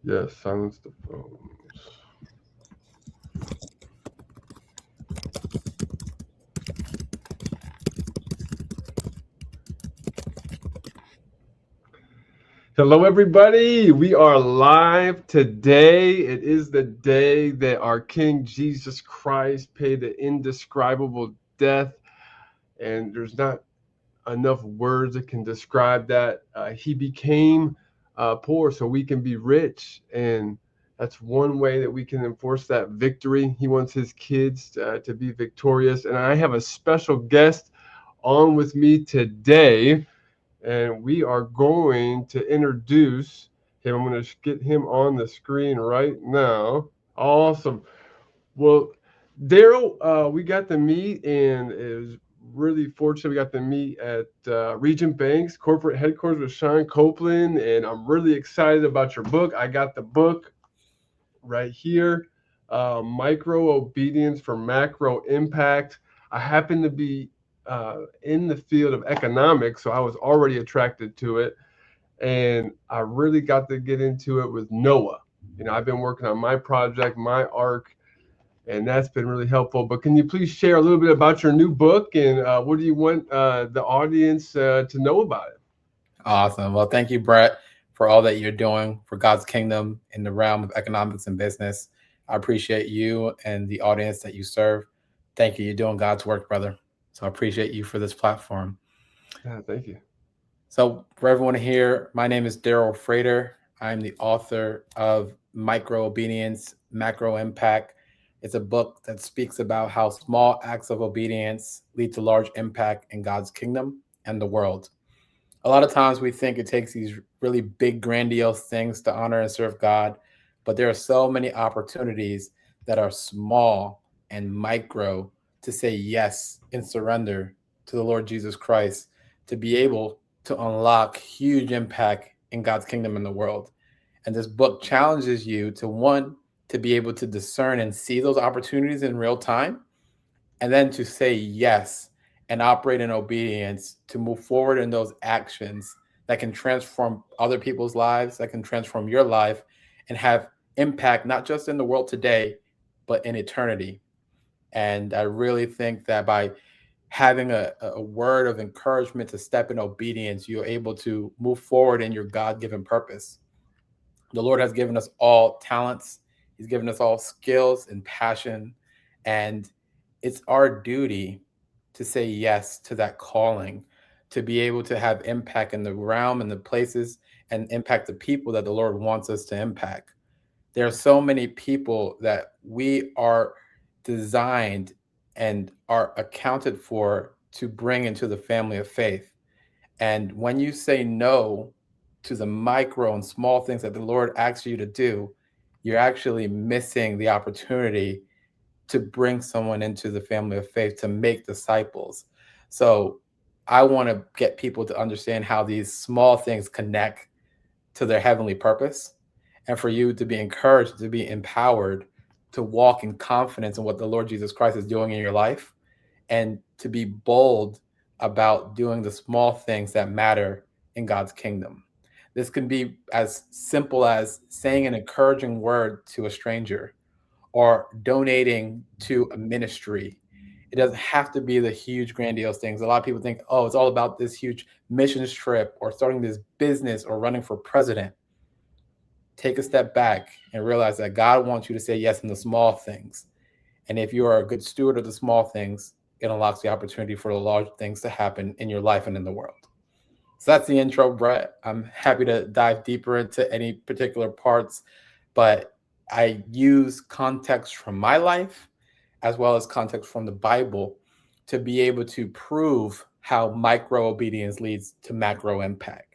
Yes, silence the phones. Hello, everybody. We are live today. It is the day that our King Jesus Christ paid the indescribable death, and there's not enough words that can describe that. He became poor so we can be rich, and that's one way that we can enforce that victory. He wants his kids to be victorious, and I have a special guest on with me today, and we are going to introduce him. I'm going to get him on the screen right now. Awesome. Well, Darrel, we got to meet, and it was really fortunate we got to meet at Regent Bank's corporate headquarters with Sean Copeland, and I'm really excited about your book. I got the book right here, Micro Obedience for Macro Impact. I happen to be in the field of economics, so I was already attracted to it, and I really got to get into it with Noah. I've been working on my project, my arc, and that's been really helpful. But can you please share a little bit about your new book, and what do you want the audience to know about it? Awesome. Well, thank you, Brett, for all that you're doing for God's kingdom in the realm of economics and business. I appreciate you and the audience that you serve. Thank you. You're doing God's work, brother. So I appreciate you for this platform. Yeah, thank you. So for everyone here, my name is Darrel Frater. I'm the author of Micro Obedience, Macro Impact. It's a book that speaks about how small acts of obedience lead to large impact in God's kingdom and the world. A lot of times we think it takes these really big, grandiose things to honor and serve God, but there are so many opportunities that are small and micro to say yes and surrender to the Lord Jesus Christ to be able to unlock huge impact in God's kingdom in the world. And this book challenges you to, one, to be able to discern and see those opportunities in real time, and then to say yes and operate in obedience to move forward in those actions that can transform other people's lives, that can transform your life and have impact, not just in the world today, but in eternity. And I really think that by having a word of encouragement to step in obedience, you're able to move forward in your God-given purpose. The Lord has given us all talents. He's given us all skills and passion. And it's our duty to say yes to that calling, to be able to have impact in the realm and the places and impact the people that the Lord wants us to impact. There are so many people that we are designed and are accounted for to bring into the family of faith. And when you say no to the micro and small things that the Lord asks you to do, you're actually missing the opportunity to bring someone into the family of faith, to make disciples. So I want to get people to understand how these small things connect to their heavenly purpose, and for you to be encouraged, to be empowered, to walk in confidence in what the Lord Jesus Christ is doing in your life, and to be bold about doing the small things that matter in God's kingdom. This can be as simple as saying an encouraging word to a stranger or donating to a ministry. It doesn't have to be the huge, grandiose things. A lot of people think, oh, it's all about this huge missions trip or starting this business or running for president. Take a step back and realize that God wants you to say yes in the small things. And if you are a good steward of the small things, it unlocks the opportunity for the large things to happen in your life and in the world. So that's the intro, Brett. I'm happy to dive deeper into any particular parts, but I use context from my life as well as context from the Bible to be able to prove how micro obedience leads to macro impact.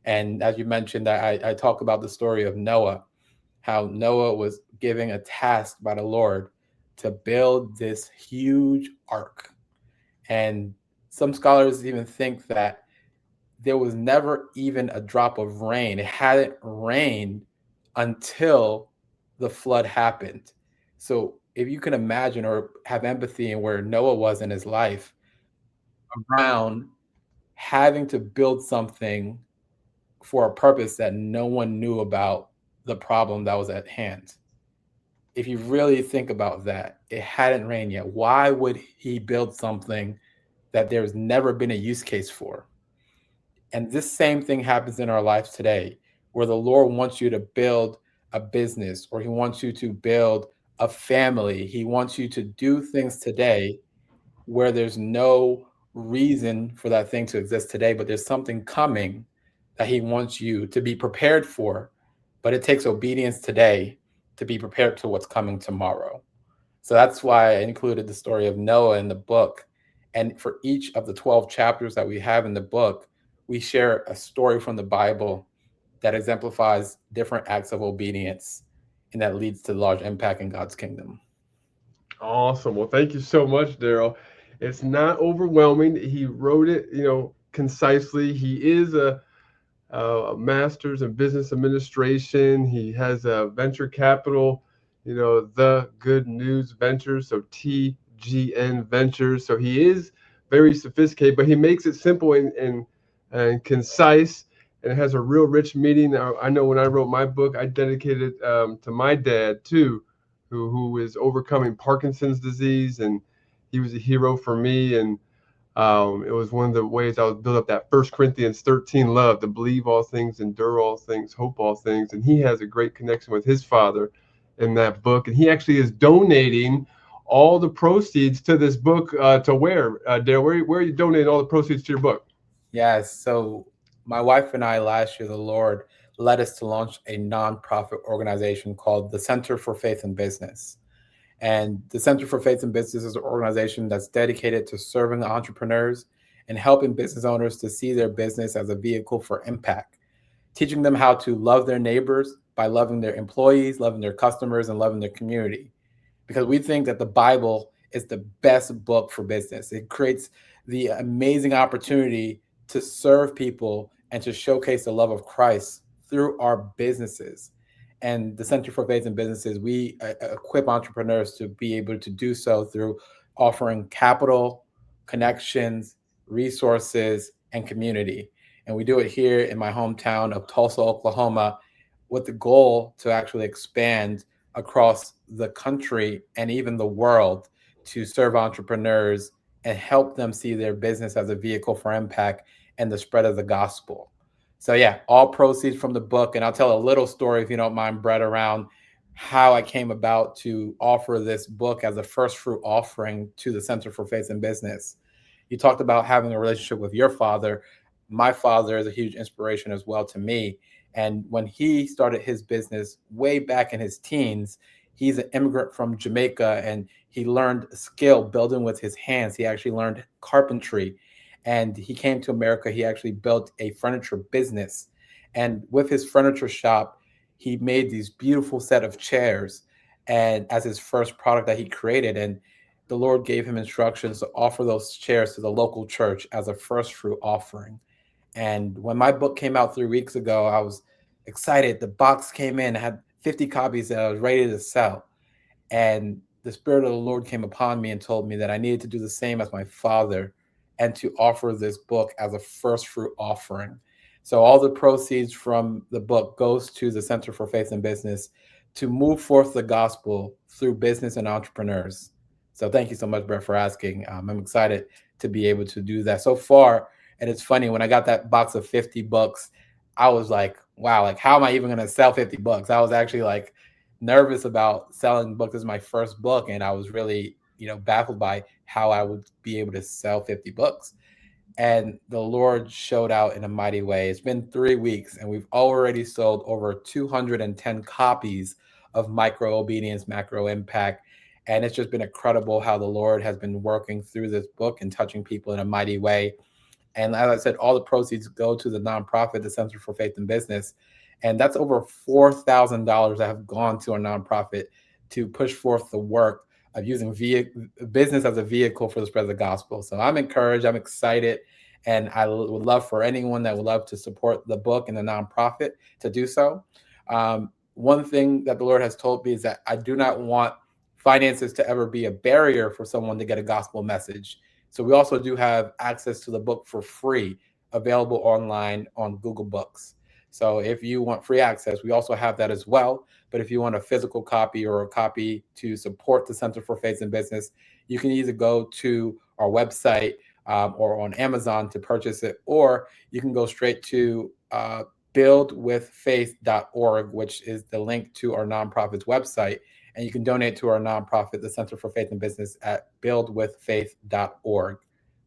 And as you mentioned, I talk about the story of Noah, how Noah was given a task by the Lord to build this huge ark. And some scholars even think that there was never even a drop of rain. It hadn't rained until the flood happened. So if you can imagine or have empathy in where Noah was in his life, around having to build something for a purpose that no one knew about the problem that was at hand. If you really think about that, it hadn't rained yet. Why would he build something that there's never been a use case for? And this same thing happens in our lives today, where the Lord wants you to build a business, or he wants you to build a family. He wants you to do things today where there's no reason for that thing to exist today, but there's something coming that he wants you to be prepared for. But it takes obedience today to be prepared to what's coming tomorrow. So that's why I included the story of Noah in the book. And for each of the 12 chapters that we have in the book, we share a story from the Bible that exemplifies different acts of obedience and that leads to large impact in God's kingdom. Awesome. Well, thank you so much, Darrel. It's not overwhelming. He wrote it, concisely. He is a master's in business administration. He has a venture capital, the Good News Ventures, so TGN Ventures. So he is very sophisticated, but he makes it simple and concise, and it has a real rich meaning. I know when I wrote my book, I dedicated it to my dad too, who is overcoming Parkinson's disease, and he was a hero for me. And it was one of the ways I was built up that 1 Corinthians 13 love, to believe all things, endure all things, hope all things. And he has a great connection with his father in that book. And he actually is donating all the proceeds to this book to where, Darrel, where are you donating all the proceeds to your book? Yes. So my wife and I, last year, the Lord led us to launch a nonprofit organization called the Center for Faith and Business. And the Center for Faith and Business is an organization that's dedicated to serving entrepreneurs and helping business owners to see their business as a vehicle for impact, teaching them how to love their neighbors by loving their employees, loving their customers, and loving their community. Because we think that the Bible is the best book for business. It creates the amazing opportunity to serve people and to showcase the love of Christ through our businesses. And the Center for Faith and Businesses, we equip entrepreneurs to be able to do so through offering capital, connections, resources, and community. And we do it here in my hometown of Tulsa, Oklahoma, with the goal to actually expand across the country and even the world to serve entrepreneurs and help them see their business as a vehicle for impact and the spread of the gospel. So yeah, all proceeds from the book. And I'll tell a little story, if you don't mind, Brett, around how I came about to offer this book as a first fruit offering to the Center for Faith and Business. You talked about having a relationship with your father. My father is a huge inspiration as well to me. And when he started his business way back in his teens, he's an immigrant from Jamaica, and he learned a skill building with his hands. He actually learned carpentry. And he came to America. He actually built a furniture business. And with his furniture shop, he made these beautiful set of chairs and as his first product that he created. And the Lord gave him instructions to offer those chairs to the local church as a first fruit offering. And when my book came out 3 weeks ago, I was excited. The box came in, I had 50 copies that I was ready to sell. And the Spirit of the Lord came upon me and told me that I needed to do the same as my father and to offer this book as a first fruit offering. So all the proceeds from the book goes to the Center for Faith and Business to move forth the gospel through business and entrepreneurs. So thank you so much, Brett, for asking. I'm excited to be able to do that so far. And it's funny, when I got that box of 50 books, I was like, wow, like, how am I even going to sell 50 books? I was actually like nervous about selling the book. This is my first book. And I was really, baffled by how I would be able to sell 50 books. And the Lord showed out in a mighty way. It's been 3 weeks, and we've already sold over 210 copies of Micro Obedience, Macro Impact. And it's just been incredible how the Lord has been working through this book and touching people in a mighty way. And as I said, all the proceeds go to the nonprofit, the Center for Faith and Business. And that's over $4,000 that have gone to a nonprofit to push forth the work of using business as a vehicle for the spread of the gospel. So I'm encouraged, I'm excited, and I would love for anyone that would love to support the book and the nonprofit to do so. One thing that the Lord has told me is that I do not want finances to ever be a barrier for someone to get a gospel message. So we also do have access to the book for free, available online on Google Books. So if you want free access, we also have that as well. But if you want a physical copy or a copy to support the Center for Faith and Business, you can either go to our website or on Amazon to purchase it, or you can go straight to buildwithfaith.org, which is the link to our nonprofit's website. And you can donate to our nonprofit, the Center for Faith and Business, at buildwithfaith.org.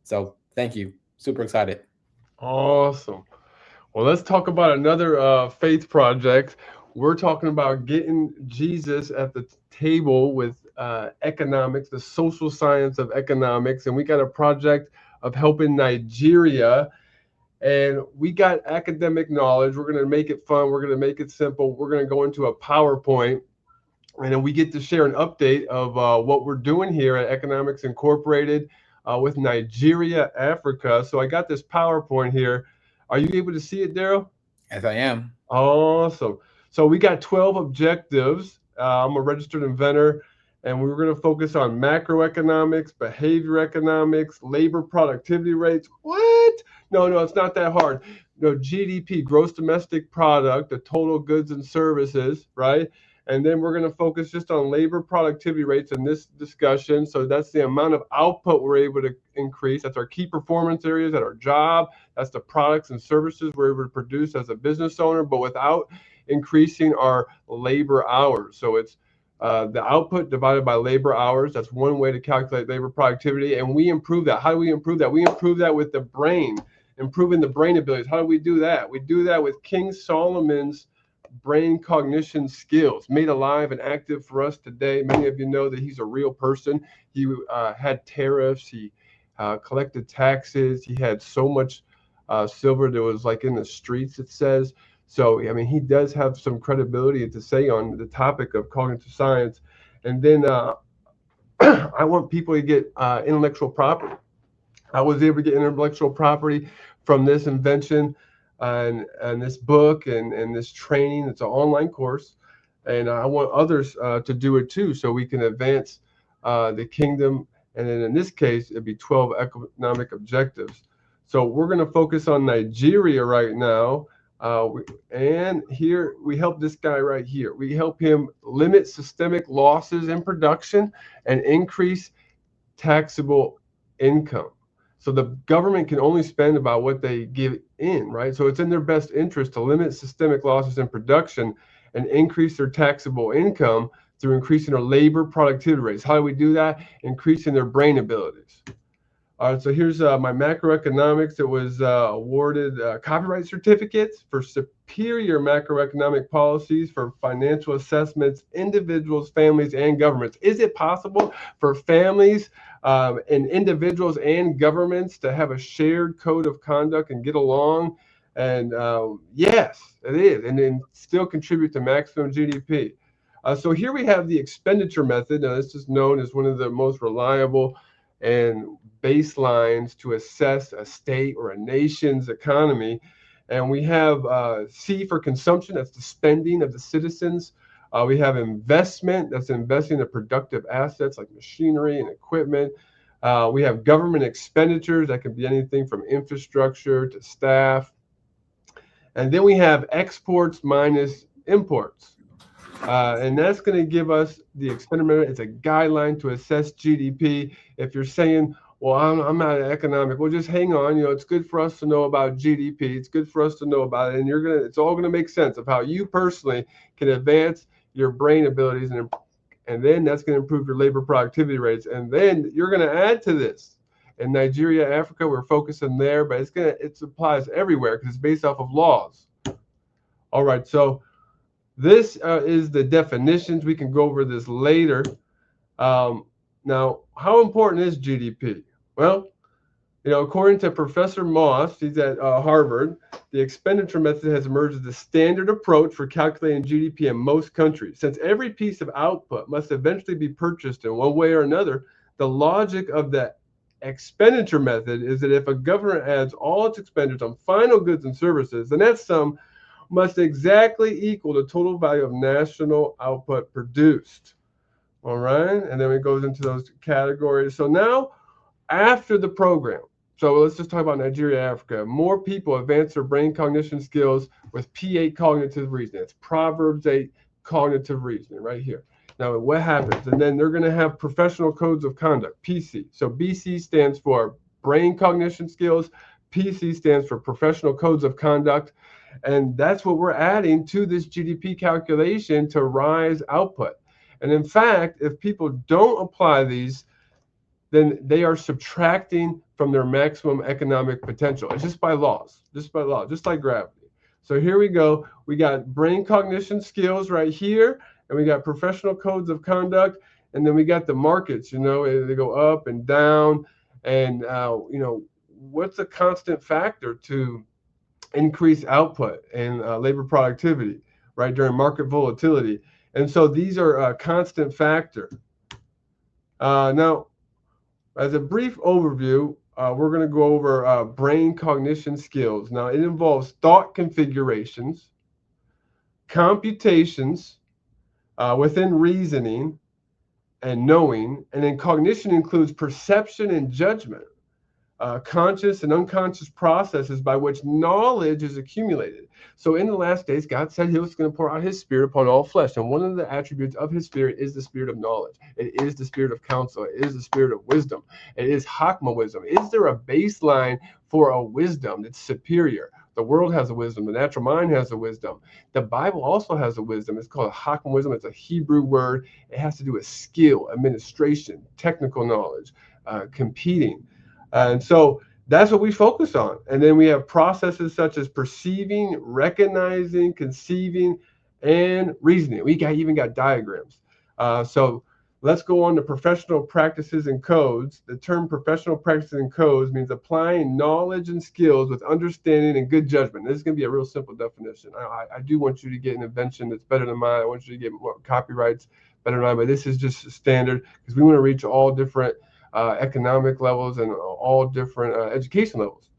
So thank you. Super excited. Awesome. Well, let's talk about another faith project. We're talking about getting Jesus at the table with economics, the social science of economics. And we got a project of helping Nigeria. And we got academic knowledge. We're going to make it fun. We're going to make it simple. We're going to go into a PowerPoint. And then we get to share an update of what we're doing here at Economics Incorporated with Nigeria, Africa. So I got this PowerPoint here. Are you able to see it, Darrel? Yes, I am. Awesome. So we got 12 objectives. I'm a registered inventor, and we're going to focus on macroeconomics, behavior economics, labor productivity rates. What? No, it's not that hard. No, GDP, gross domestic product, the total goods and services, right? And then we're going to focus just on labor productivity rates in this discussion. So that's the amount of output we're able to increase. That's our key performance areas at our job. That's the products and services we're able to produce as a business owner, but without increasing our labor hours. So it's the output divided by labor hours. That's one way to calculate labor productivity. And we improve that. How do we improve that? We improve that with the brain, improving the brain abilities. How do we do that? We do that with King Solomon's brain cognition skills, made alive and active for us today. Many of you know that he's a real person. He had tariffs. He collected taxes. He had so much silver that was like in the streets, it says. So, I mean, he does have some credibility to say on the topic of cognitive science. And then I want people to get intellectual property. I was able to get intellectual property from this invention and this book and this training. It's an online course, and I want others to do it too, so we can advance the kingdom. And then in this case, it'd be 12 economic objectives. So we're going to focus on Nigeria right now. And here we help this guy right here. We help him limit systemic losses in production and increase taxable income. So the government can only spend about what they give in, right? So it's in their best interest to limit systemic losses in production and increase their taxable income through increasing their labor productivity rates. How do we do that? Increasing their brain abilities. All right, so here's my macroeconomics. It was awarded copyright certificates for superior macroeconomic policies for financial assessments, individuals, families, and governments. Is it possible for families and individuals and governments to have a shared code of conduct and get along? And yes, it is, and then still contribute to maximum GDP. So here we have the expenditure method. Now, this is known as one of the most reliable and baselines to assess a state or a nation's economy. And we have C for consumption, that's the spending of the citizens. We have investment, that's investing in productive assets like machinery and equipment. We have government expenditures, that can be anything from infrastructure to staff. And then we have exports minus imports. And that's going to give us the expenditure. It's a guideline to assess GDP. If you're saying, well, I'm not an economic, well, just hang on. It's good for us to know about GDP. It's good for us to know about it. And it's all going to make sense of how you personally can advance your brain abilities. And then that's going to improve your labor productivity rates. And then you're going to add to this. In Nigeria, Africa, we're focusing there, but it applies everywhere because it's based off of laws. All right, so this is the definitions. We can go over this later. Now, how important is GDP? Well, according to Professor Moss, he's at Harvard, the expenditure method has emerged as the standard approach for calculating GDP in most countries. Since every piece of output must eventually be purchased in one way or another, the logic of the expenditure method is that if a government adds all its expenditures on final goods and services, then that sum must exactly equal the total value of national output produced. All right, and then it goes into those categories. So now, after the program, So let's just talk about Nigeria, Africa. More people advance their brain cognition skills with P8 cognitive reasoning. It's Proverbs 8 cognitive reasoning right here. Now, what happens? And then they're going to have professional codes of conduct, PC. So BC stands for brain cognition skills. PC stands for professional codes of conduct. And that's what we're adding to this GDP calculation to rise output. And in fact, if people don't apply these, then they are subtracting from their maximum economic potential. It's just by laws, just like gravity. So here we go. We got brain cognition skills right here, and we got professional codes of conduct, and then we got the markets, they go up and down. And, what's a constant factor to increase output and labor productivity, right, during market volatility? And so these are a constant factor. Now, as a brief overview, we're going to go over brain cognition skills. Now, it involves thought configurations, computations within reasoning and knowing, and then cognition includes perception and judgment, conscious and unconscious processes by which knowledge is accumulated. So in the last days, God said he was going to pour out his spirit upon all flesh. And one of the attributes of his spirit is the spirit of knowledge. It is the spirit of counsel. It is the spirit of wisdom. It is ḥāḳmâ wisdom. Is there a baseline for a wisdom that's superior? The world has a wisdom. The natural mind has a wisdom. The Bible also has a wisdom. It's called ḥāḳmâ wisdom. It's a Hebrew word. It has to do with skill, administration, technical knowledge, competing. And so that's what we focus on. And then we have processes such as perceiving, recognizing, conceiving, and reasoning. We even got diagrams. So let's go on to professional practices and codes. The term professional practices and codes means applying knowledge and skills with understanding and good judgment. This is going to be a real simple definition. I do want you to get an invention that's better than mine. I want you to get more copyrights better than mine, but this is just standard because we want to reach all different economic levels and all different education levels.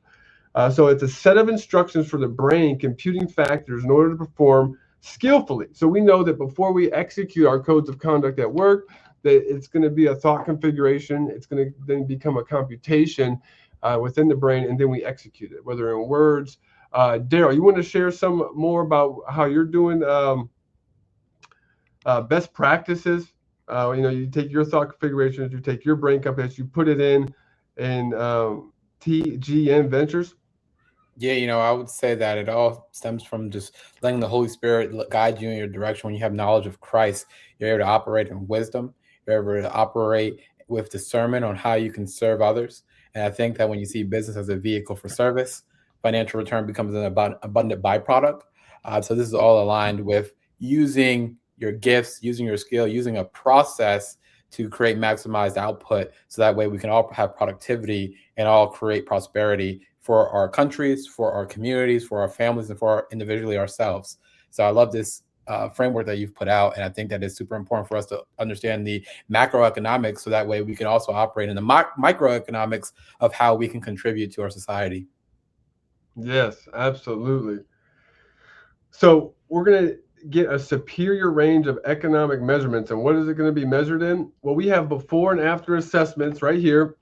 So it's a set of instructions for the brain computing factors in order to perform skillfully. So we know that before we execute our codes of conduct at work, that it's going to be a thought configuration. It's going to then become a computation within the brain, and then we execute it, whether in words. Darrel, you want to share some more about how you're doing best practices? You take your thought configurations, you take your brain computation, you put it in TGN Ventures. Yeah, I would say that it all stems from just letting the Holy Spirit guide you in your direction. When you have knowledge of Christ, you're able to operate in wisdom. You're able to operate with discernment on how you can serve others. And I think that when you see business as a vehicle for service, financial return becomes an abundant byproduct. So this is all aligned with using your gifts, using your skill, using a process to create maximized output. So that way we can all have productivity and all create prosperity for our countries, for our communities, for our families, and for individually ourselves. So I love this framework that you've put out. And I think that it's super important for us to understand the macroeconomics. So that way we can also operate in the microeconomics of how we can contribute to our society. Yes, absolutely. So we're going to get a superior range of economic measurements. And what is it going to be measured in? Well, we have before and after assessments right here.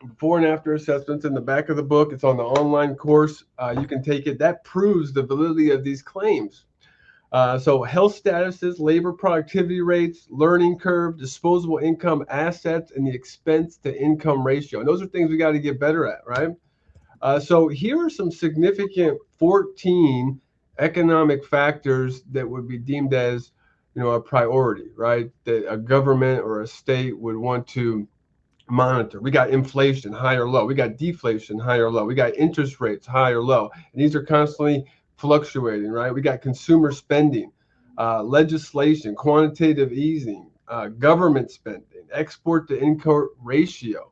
Before and after assessments in the back of the book. It's on the online course. You can take it. That proves the validity of these claims. So health statuses, labor productivity rates, learning curve, disposable income assets, and the expense to income ratio. And those are things we got to get better at, right? So here are some significant 14 economic factors that would be deemed as, a priority, right? That a government or a state would want to monitor. We got inflation, high or low. We got deflation, high or low. We got interest rates, high or low. And these are constantly fluctuating, right? We got consumer spending, legislation, quantitative easing, government spending, export to import ratio,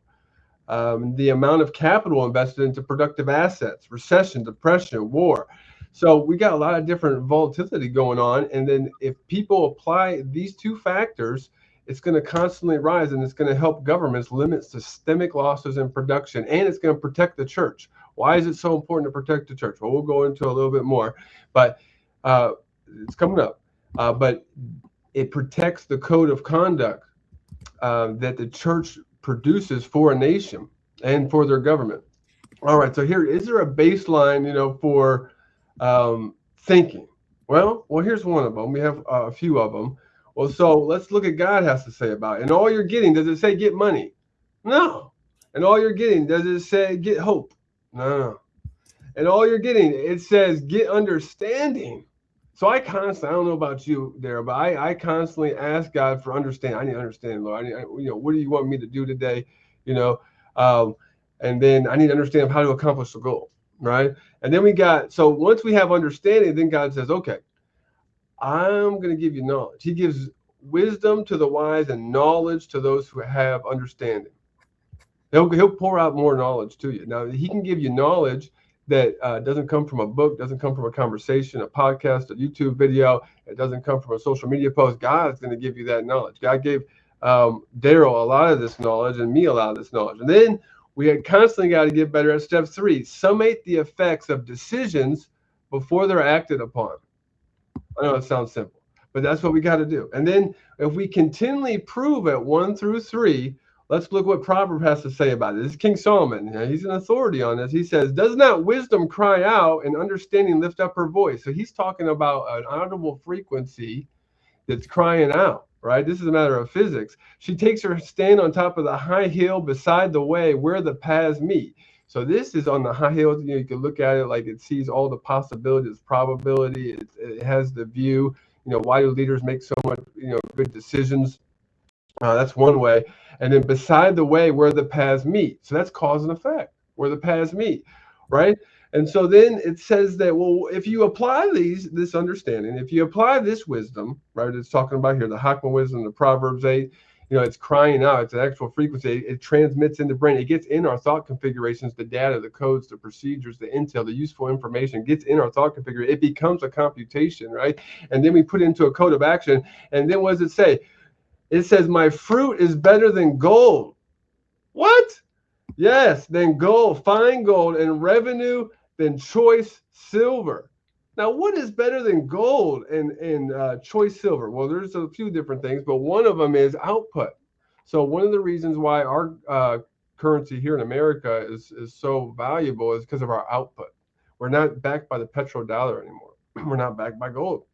the amount of capital invested into productive assets, recession, depression, war. So we got a lot of different volatility going on. And then if people apply these two factors, it's going to constantly rise, and it's going to help governments limit systemic losses in production, and it's going to protect the church. Why is it so important to protect the church? Well, we'll go into a little bit more, but it's coming up. But it protects the code of conduct that the church produces for a nation. and for their government. All right, so here is there a baseline, for thinking? Well, here's one of them. We have a few of them. Well, so let's look at God has to say about it. And all you're getting, does it say get money? No. And all you're getting, does it say get hope? No. And all you're getting, it says get understanding. So I don't know about you there, but I constantly ask God for understanding. I need to understand, Lord. What do you want me to do today? You know, um, and then I need to understand how to accomplish the goal, right? And then so once we have understanding, then God says, okay, I'm going to give you knowledge. He gives wisdom to the wise and knowledge to those who have understanding. He'll pour out more knowledge to you. Now, he can give you knowledge that doesn't come from a book, doesn't come from a conversation, a podcast, a YouTube video. It doesn't come from a social media post. God's going to give you that knowledge. God gave Darrel a lot of this knowledge and me a lot of this knowledge. And then we had constantly got to get better at step 3. Summate the effects of decisions before they're acted upon. I know it sounds simple, but that's what we got to do. And then if we continually prove it 1 through 3, let's look what Proverbs has to say about it. This is King Solomon. He's an authority on this. He says, does not wisdom cry out and understanding lift up her voice? So he's talking about an audible frequency that's crying out, right? This is a matter of physics. She takes her stand on top of the high hill beside the way where the paths meet. So this is on the high hill. You can look at it like it sees all the possibilities, probability. It has the view. Why do leaders make so much, good decisions? That's one way. And then beside the way where the paths meet. So that's cause and effect, where the paths meet, right? And so then it says that, well, if you apply this understanding, if you apply this wisdom, right, it's talking about here, the ḥāḳmâ wisdom, the Proverbs 8, it's crying out, it's an actual frequency, it transmits in the brain, it gets in our thought configurations, the data, the codes, the procedures, the intel, the useful information gets in our thought configuration, it becomes a computation, right? And then we put it into a code of action, and then what does it say? It says, my fruit is better than gold. What? Yes, than gold, fine gold, and revenue than choice silver. Now, what is better than gold and choice silver? Well, there's a few different things, but one of them is output. So one of the reasons why our currency here in America is so valuable is because of our output. We're not backed by the petrodollar anymore. We're not backed by gold.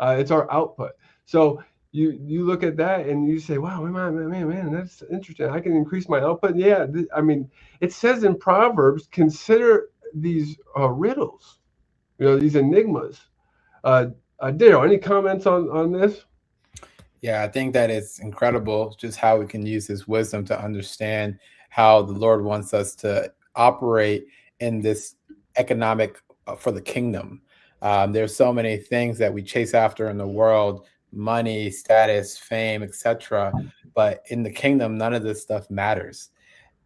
It's our output. So you look at that and you say, wow, man, that's interesting. I can increase my output. Yeah, it says in Proverbs, consider these riddles, these enigmas. Darrel, any comments on this? Yeah, I think that it's incredible just how we can use his wisdom to understand how the Lord wants us to operate in this economic for the kingdom. There's so many things that we chase after in the world, money, status, fame, etc. But in the kingdom, none of this stuff matters.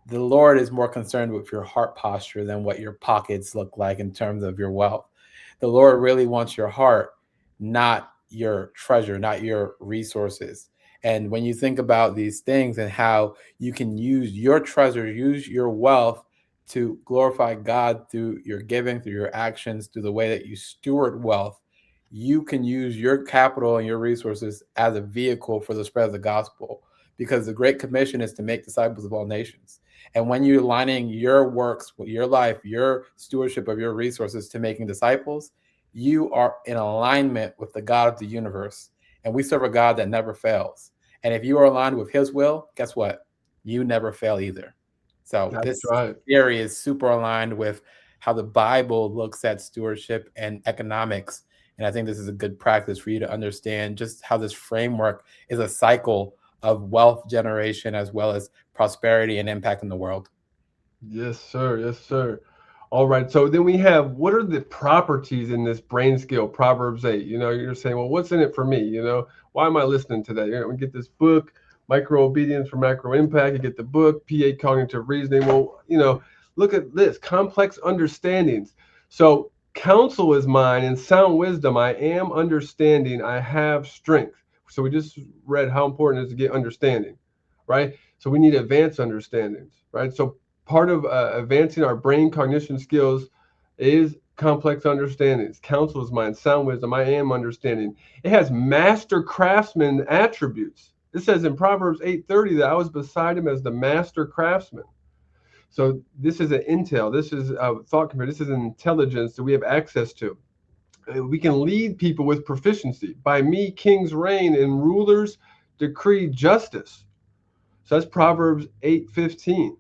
The Lord is more concerned with your heart posture than what your pockets look like in terms of your wealth. The Lord really wants your heart, not your treasure, not your resources. And when you think about these things and how you can use your treasure, use your wealth to glorify God through your giving, through your actions, through the way that you steward wealth, you can use your capital and your resources as a vehicle for the spread of the gospel, because the Great Commission is to make disciples of all nations. And when you're aligning your works, your life, your stewardship of your resources to making disciples, you are in alignment with the God of the universe. And we serve a God that never fails. And if you are aligned with his will, guess what? You never fail either. So this area is super aligned with how the Bible looks at stewardship and economics. And I think this is a good practice for you to understand just how this framework is a cycle of wealth generation as well as prosperity and impact in the world. Yes, sir. Yes, sir. All right. So then we have, what are the properties in this brain scale, Proverbs 8? You're saying, well, what's in it for me? Why am I listening to that? We get this book, Micro Obedience for Macro Impact. You get the book, PA Cognitive Reasoning. Well, look at this, complex understandings. So counsel is mine and sound wisdom. I am understanding. I have strength. So we just read how important it is to get understanding, right? So we need advanced understandings, right? So part of advancing our brain cognition skills is complex understandings. Counsel is mine, sound wisdom. I am understanding. It has master craftsman attributes. It says in Proverbs 8:30 that I was beside him as the master craftsman. So this is an intel. This is a thought computer. This is an intelligence that we have access to. We can lead people with proficiency. By me, kings reign and rulers decree justice. So that's Proverbs 8:15.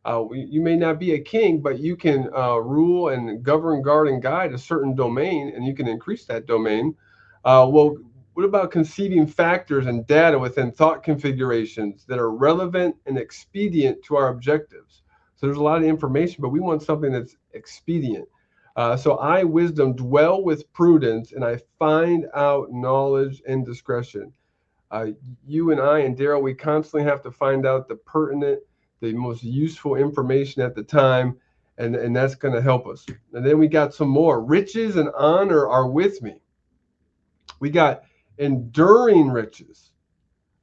You may not be a king, but you can rule and govern, guard, and guide a certain domain, and you can increase that domain. Well, what about conceiving factors and data within thought configurations that are relevant and expedient to our objectives? So there's a lot of information, but we want something that's expedient. So I, wisdom, dwell with prudence, and I find out knowledge and discretion. You and I and Darrel, we constantly have to find out the pertinent, the most useful information at the time, and that's going to help us. And then we got some more. Riches and honor are with me. We got enduring riches.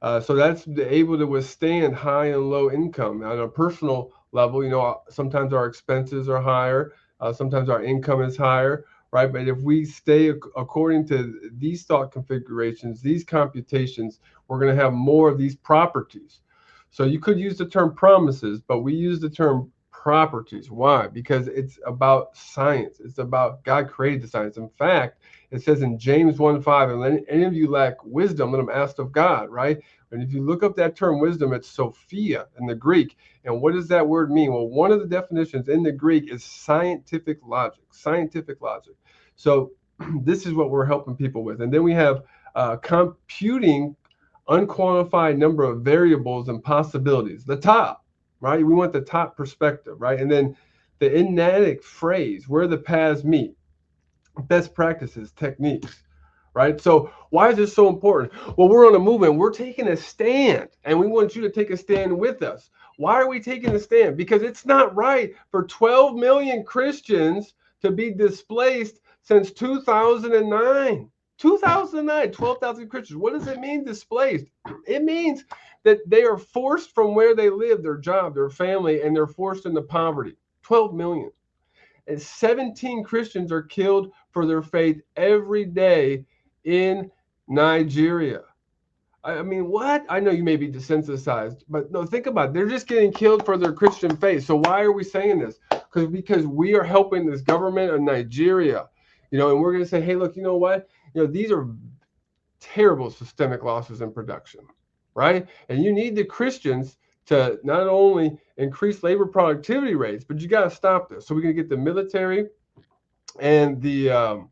So that's able to withstand high and low income. On a personal level, sometimes our expenses are higher. Sometimes our income is higher, right? But if we stay according to these thought configurations, these computations, we're going to have more of these properties. So you could use the term promises, but we use the term properties. Why? Because it's about science. It's about God created the science. In fact, it says in James 1:5, and let any of you lack wisdom, let them ask of God, right? And if you look up that term wisdom, it's Sophia in the Greek. And what does that word mean? Well, one of the definitions in the Greek is scientific logic, scientific logic. So this is what we're helping people with. And then we have computing unquantified number of variables and possibilities, the top, right? We want the top perspective, right? And then the enigmatic phrase, where the paths meet, best practices, techniques, right? So why is this so important? Well, we're on a movement. We're taking a stand, and we want you to take a stand with us. Why are we taking a stand? Because it's not right for 12 million Christians to be displaced since 2009. 2009, 12,000 Christians. What does it mean, displaced? It means that they are forced from where they live, their job, their family, and they're forced into poverty. 12 million. And 17 Christians are killed for their faith every day in Nigeria. I mean, what? I know you may be desensitized, but no, think about it. They're just getting killed for their Christian faith. So why are we saying this? Because we are helping this government of Nigeria, and we're going to say, hey, look, you know what? These are terrible systemic losses in production, right? And you need the Christians to not only increase labor productivity rates, but you got to stop this. So we're going to get the military and the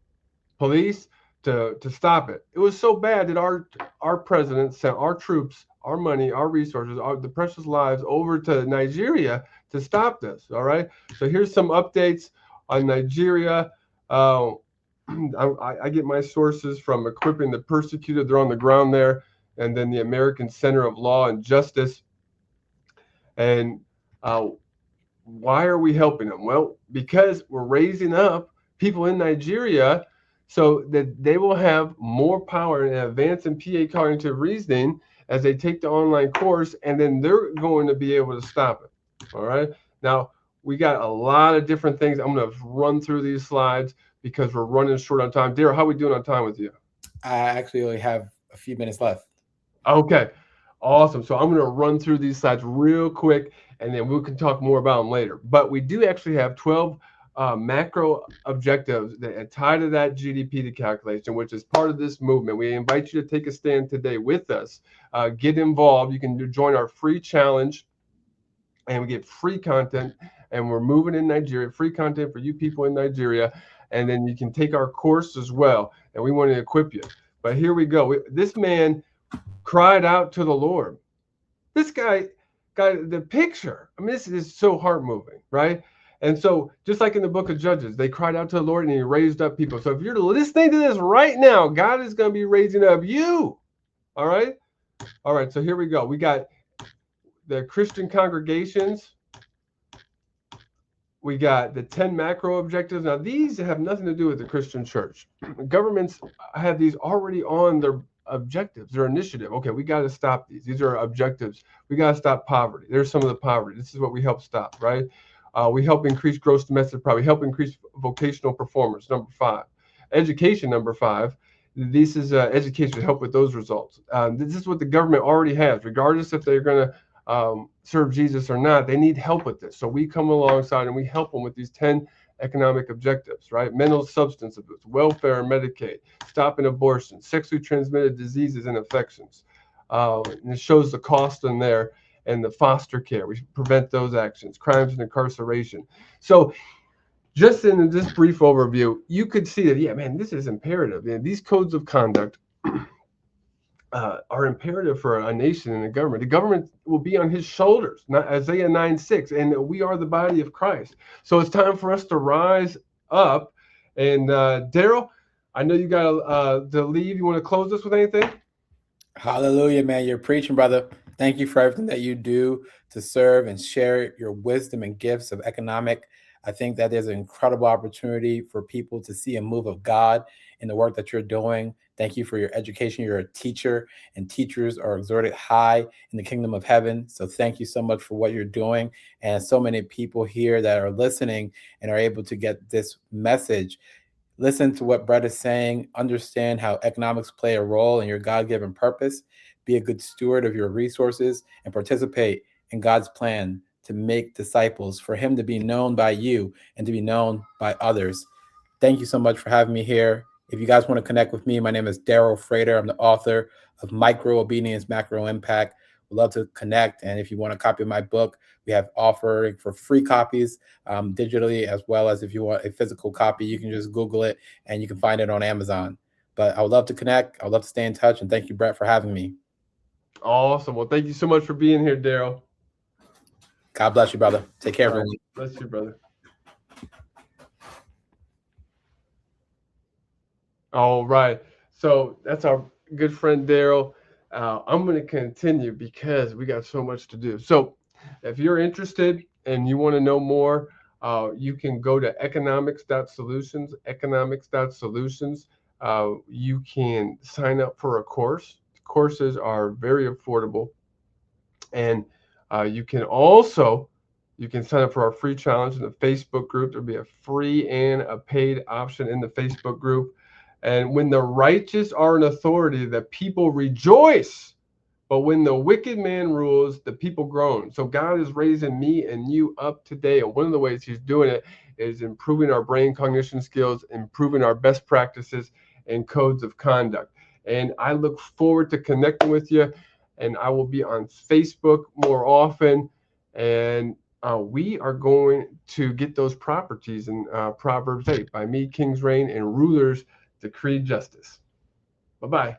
police to stop it. It was so bad that our president sent our troops, our money, our resources, the precious lives over to Nigeria to stop this. All right. So here's some updates on Nigeria. I get my sources from Equipping the Persecuted. They're on the ground there. And then the American Center of Law and Justice. And why are we helping them? Well, because we're raising up people in Nigeria so that they will have more power and advance in PA cognitive reasoning as they take the online course, and then they're going to be able to stop it. All right. Now, we got a lot of different things. I'm going to run through these slides because we're running short on time. Darrel, how are we doing on time with you? I actually only have a few minutes left. Okay. Awesome. So I'm going to run through these slides real quick, and then we can talk more about them later. But we do actually have 12 macro objectives that tie to that GDP to calculation, which is part of this movement. We invite you to take a stand today with us. Get involved. You can join our free challenge, and we get free content. And we're moving in Nigeria, free content for you people in Nigeria. And then you can take our course as well. And we want to equip you. But here we go. This man cried out to the Lord. This guy got the picture. I mean, this is so heart moving, right? And so just like in the book of Judges, they cried out to the Lord and he raised up people. So if you're listening to this right now, God is going to be raising up you. All right. All right. So here we go. We got the Christian congregations. We got the 10 macro objectives. Now, these have nothing to do with the Christian church. Governments have these already on their objectives, their initiative. Okay, we got to stop these. These are objectives. We got to stop poverty. There's some of the poverty. This is what we help stop, right? We help increase gross domestic product. We help increase vocational performance, number 5. Education, number 5. This is education to help with those results. This is what the government already has, regardless if they're going serve Jesus or not, they need help with this. So we come alongside and we help them with these 10 economic objectives, right? Mental substance abuse, welfare and Medicaid, stopping abortion, sexually transmitted diseases and infections. And it shows the cost in there, and the foster care. We prevent those actions, crimes and incarceration. So just in this brief overview, you could see that, yeah, man, this is imperative. And these codes of conduct are imperative for a nation and a government. The government will be on his shoulders, not Isaiah 9:6, and we are the body of Christ. So it's time for us to rise up. And Darrel, I know you got to leave. You want to close us with anything? Hallelujah, man. You're preaching, brother. Thank you for everything that you do to serve and share your wisdom and gifts of economic. I think that there's an incredible opportunity for people to see a move of God in the work that you're doing. Thank you for your education. You're a teacher, and teachers are exalted high in the kingdom of heaven. So thank you so much for what you're doing. And so many people here that are listening and are able to get this message. Listen to what Brett is saying, understand how economics play a role in your God-given purpose, be a good steward of your resources, and participate in God's plan to make disciples, for him to be known by you and to be known by others. Thank you so much for having me here. If you guys want to connect with me, my name is Darrel Frater. I'm the author of Micro Obedience, Macro Impact. We'd love to connect. And if you want a copy of my book, we have offering for free copies digitally, as well as if you want a physical copy, you can just Google it and you can find it on Amazon. But I would love to connect. I would love to stay in touch. And thank you, Brett, for having me. Awesome. Well, thank you so much for being here, Darrel. God bless you, brother. Take care, everyone. Bless you, brother. All right. So that's our good friend, Darrel. I'm going to continue because we got so much to do. So if you're interested and you want to know more, you can go to economics.solutions, economics.solutions. You can sign up for a course. Courses are very affordable. And you can sign up for our free challenge in the Facebook group. There'll be a free and a paid option in the Facebook group. And when the righteous are in authority, the people rejoice. But when the wicked man rules, the people groan. So God is raising me and you up today. And one of the ways he's doing it is improving our brain cognition skills, improving our best practices and codes of conduct. And I look forward to connecting with you. And I will be on Facebook more often. And we are going to get those properties in Proverbs 8. By me, kings reign and rulers decree justice. Bye-bye.